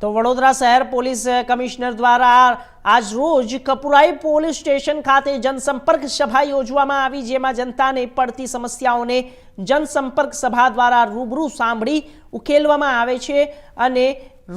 તો વડોદરા શહેર police commissioner દ્વારા આજ રોજ કપુરાઈ પોલીસ સ્ટેશન ખાતે જનસંપર્ક સભા યોજવામાં આવી, જેમાં જનતાને પડતી સમસ્યાઓને જનસંપર્ક સભા દ્વારા રૂબરૂ સાંભળી ઉકેલવામાં આવે છે। અને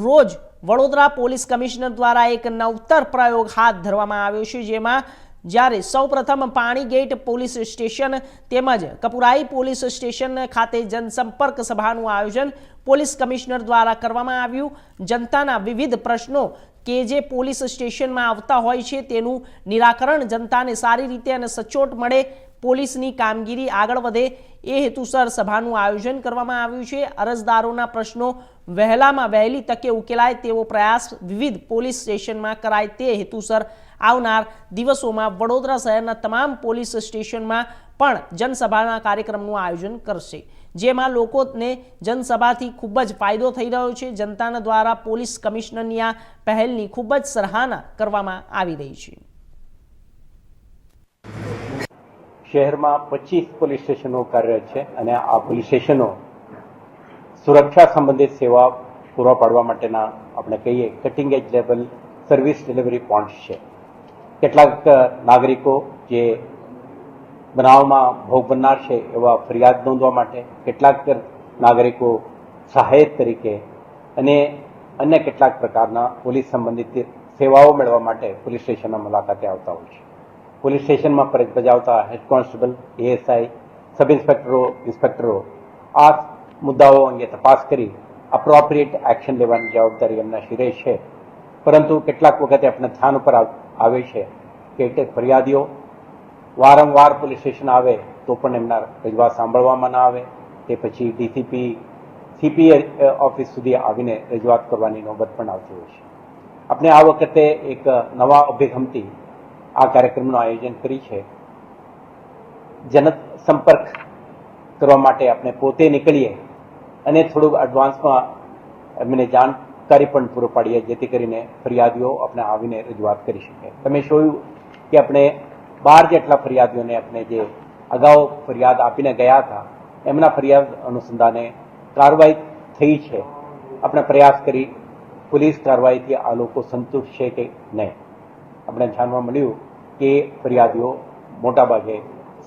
રોજ વડોદરા પોલીસ કમિશનર દ્વારા એક નવતર પ્રયોગ હાથ ધરવામાં આવ્યો છે, જેમાં જ્યારે સૌપ્રથમ પાણીગેટ પોલીસ સ્ટેશન તેમજ કપુરાઈ પોલીસ સ્ટેશન ખાતે જનસંપર્ક સભાનું આયોજન પોલીસ કમિશનર દ્વારા કરવામાં આવ્યું। જનતાના વિવિધ પ્રશ્નો કે જે પોલીસ સ્ટેશનમાં આવતા હોય છે તેનું નિરાકરણ જનતાને સારી રીતે અને સચોટ મળે, પોલીસની કામગીરી આગળ વધે એ હેતુસર સભાનું આયોજન કરવામાં આવ્યું છે। અરજદારોના પ્રશ્નો વહેલામાં વહેલી તકે ઉકેલાય તેવો પ્રયાસ વિવિધ પોલીસ સ્ટેશનમાં કરાય તે હેતુસર આવનાર દિવસોમાં વડોદરા શહેરના તમામ પોલીસ સ્ટેશનમાં પણ જનસભાના કાર્યક્રમનું આયોજન કરશે, જેમાં લોકોને જનસભાથી ખૂબ જ ફાયદો થઈ રહ્યો છે। જનતાના દ્વારા પોલીસ કમિશનરની આ પહેલની ખૂબ જ સરાહના કરવામાં આવી રહી છે। શહેરમાં 25 પોલીસ સ્ટેશનો કાર્યરત છે અને આ પોલીસ સ્ટેશનો સુરક્ષા સંબંધિત સેવા પૂરા પાડવા માટેના આપણે કહીએ કટિંગ એજ લેવલ સર્વિસ ડિલિવરી પોઈન્ટ્સ છે। કેટલાક નાગરિકો જે બનાવમાં ભોગ બનનાર છે એવા ફરિયાદ નોંધવા માટે, કેટલાક નાગરિકો સહાયક તરીકે અને અન્ય કેટલાક પ્રકારના પોલીસ સંબંધિત સેવાઓ મેળવવા માટે પોલીસ સ્ટેશનના મુલાકાતે આવતા હોય છે। પોલીસ સ્ટેશનમાં ફરજ બજાવતા હેડ કોન્સ્ટેબલ, એએસઆઈ, સબ ઇન્સ્પેક્ટરો, ઇન્સ્પેક્ટરો આ મુદ્દાઓ અંગે તપાસ કરી અપ્રોપ્રિએટ એક્શન લેવાની જવાબદારી એમના શિરે છે। પરંતુ કેટલાક વખતે આપણે ધ્યાન ઉપર આવે છે કે ફરિયાદીઓ વારંવાર પોલીસ સ્ટેશન આવે તો પણ એમના રજૂઆત સાંભળવામાં ના આવે, તે પછી ડીસીપી સીપી ઓફિસ સુધી આવીને રજૂઆત કરવાની નોબત પણ આવતી હોય છે। આપણે આ વખતે એક નવા અભિગમથી આ કાર્યક્રમનું આયોજન કરી છે। જનસંપર્ક કરવા માટે આપણે પોતે નીકળીએ અને થોડુંક એડવાન્સમાં એમને જાણકારી પણ પૂરો પાડીએ, જેથી કરીને ફરિયાદીઓ આપણે આવીને રજૂઆત કરી શકે। તમે જોયું કે આપણે 12 જેટલા ફરિયાદીઓને આપણે જે અગાઉ ફરિયાદ આપીને ગયા હતા એમના ફરિયાદ અનુસંધાને કાર્યવાહી થઈ છે। આપણે પ્રયાસ કરી પોલીસ કાર્યવાહીથી આ લોકો સંતુષ્ટ છે કે નહીં। આપણે જાણવા મળ્યું કે ફરિયાદીઓ મોટાભાગે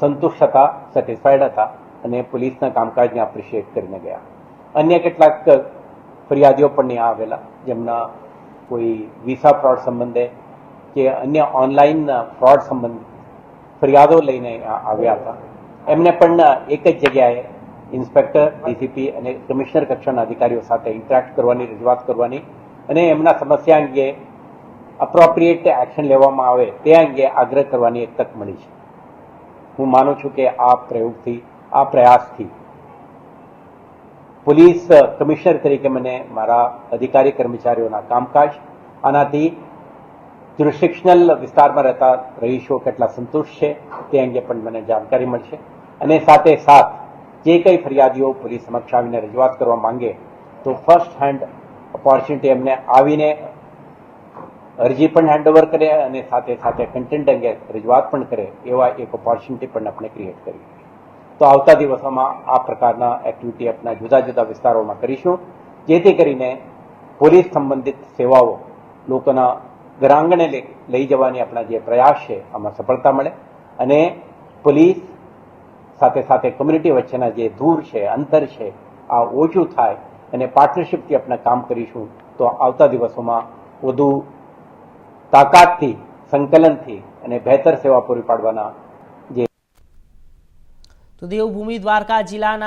સંતુષ્ટ હતા, સેટિસ્ફાઈડ હતા અને પોલીસના કામકાજને એપ્રિશિએટ કરીને ગયા। અન્ય કેટલાક ફરિયાદીઓ પણ નહીં આવેલા જેમના કોઈ વિસા ફ્રોડ સંબંધે કે અન્ય ઓનલાઈન ફ્રોડ સંબંધિત ફરિયાદો લઈને આવ્યા હતા। એમને પણ એક જ જગ્યાએ ઇન્સ્પેક્ટર, ડીસીપી અને કમિશનર કક્ષાના અધિકારીઓ સાથે ઇન્ટરેક્ટ કરવાની, રજૂઆત કરવાની અને એમના સમસ્યા અંગે અપ્રોપ્રિએટ એક્શન લેવામાં આવે તે અંગે આગ્રહ કરવાની એક તક મળી છે। હું માનું છું કે આ પ્રયોગથી, આ પ્રયાસથી પોલીસ કમિશનર તરીકે મને મારા અધિકારી કર્મચારીઓના કામકાજ આનાથી જ્યુરિસ્ડિક્શનલ વિસ્તારમાં રહેતા રહીશો કેટલા સંતુષ્ટ છે તે અંગે પણ મને જાણકારી મળશે અને સાથે સાથ જે કંઈ ફરિયાદીઓ પોલીસ સમક્ષ આવીને રજૂઆત કરવા માંગે તો ફર્સ્ટ હેન્ડ ઓપોર્ચ્યુનિટી એમને આવીને અરજી પણ હેન્ડઓવર કરે અને સાથે સાથે કન્ટેન્ટ અંગે રજૂઆત પણ કરે એવા એક ઓપોર્ચ્યુનિટી પણ આપણે ક્રિએટ કરી। તો આવતા દિવસોમાં આ પ્રકારના એક્ટિવિટી આપણા જુદા જુદા વિસ્તારોમાં કરીશું, જેથી કરીને પોલીસ સંબંધિત સેવાઓ લોકોના ઘરાંગણે લઈ જવાની આપણા જે પ્રયાસ છે આમાં સફળતા મળે અને પોલીસ સાથે સાથે કમ્યુનિટી વચ્ચેના જે દૂર છે, અંતર છે આ ઓછું થાય અને પાર્ટનરશિપથી આપણે કામ કરીશું તો આવતા દિવસોમાં વધુ તાકાતથી, સંકલનથી અને બહેતર સેવા પૂરી પાડવાના તો દેવભૂમિ દ્વારકા જિલ્લાના